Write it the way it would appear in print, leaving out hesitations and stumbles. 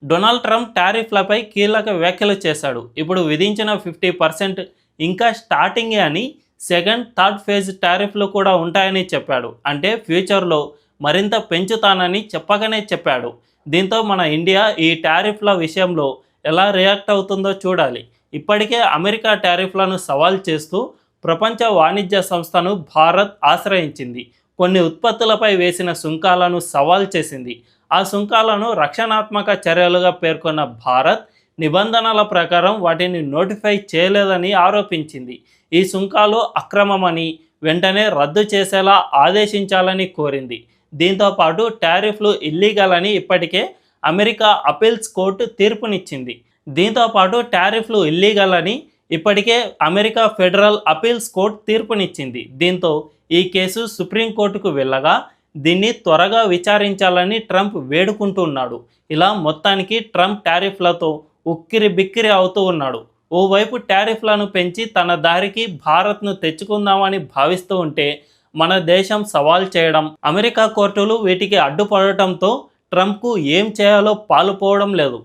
Donald Trump టారిఫ్లపై కీలక వ్యాఖ్యలు చేశాడు. ఇప్పుడు విధించిన 50% ఇంకా స్టార్టింగే అని, సెకండ్, థర్డ్ ఫేజ్ టారిఫ్లు కూడా ఉంటాయని చెప్పాడు. అంటే ఫ్యూచర్లో మరింత పెంచుతానని చెప్పకనే చెప్పాడు. దీంతో మన ఇండియా ఈ టారిఫ్ల విషయంలో ఎలా రియాక్ట్ అవుతుందో చూడాలి. ఇప్పటికే అమెరికా టారిఫ్లను సవాల్ చేస్తూ ప్రపంచ వాణిజ్య సంస్థను భారత్ ఆశ్రయించింది. కొన్ని ఉత్పత్తులపై వేసిన సుంకాలను సవాల్ చేసింది. ఆ సుంకాలను రక్షణాత్మక చర్యలుగా పేర్కొన్న భారత్ నిబంధనల ప్రకారం వాటిని నోటిఫై చేయలేదని ఆరోపించింది. ఈ సుంకాలు అక్రమమని, వెంటనే రద్దు చేసేలా ఆదేశించాలని కోరింది. దీంతోపాటు టారిఫ్లు ఇల్లీగల్ అని ఇప్పటికే అమెరికా అపీల్స్ కోర్టు తీర్పునిచ్చింది. దీంతోపాటు టారిఫ్లు ఇల్లీగల్ అని ఇప్పటికే అమెరికా ఫెడరల్ అపీల్స్ కోర్టు తీర్పునిచ్చింది. దీంతో ఈ కేసు సుప్రీంకోర్టుకు వెళ్ళగా దీన్ని త్వరగా విచారించాలని ట్రంప్ వేడుకుంటున్నాడు. ఇలా మొత్తానికి ట్రంప్ టారిఫ్లతో ఉక్కిరి బిక్కిరి అవుతూ ఉన్నాడు. ఓవైపు టారిఫ్లను పెంచి తన దారికి భారత్ను తెచ్చుకుందామని భావిస్తూ ఉంటే, మన దేశం సవాల్ చేయడం, అమెరికా కోర్టులు వీటికి అడ్డుపడటంతో ట్రంప్కు ఏం చేయాలో పాలుపోవడం లేదు.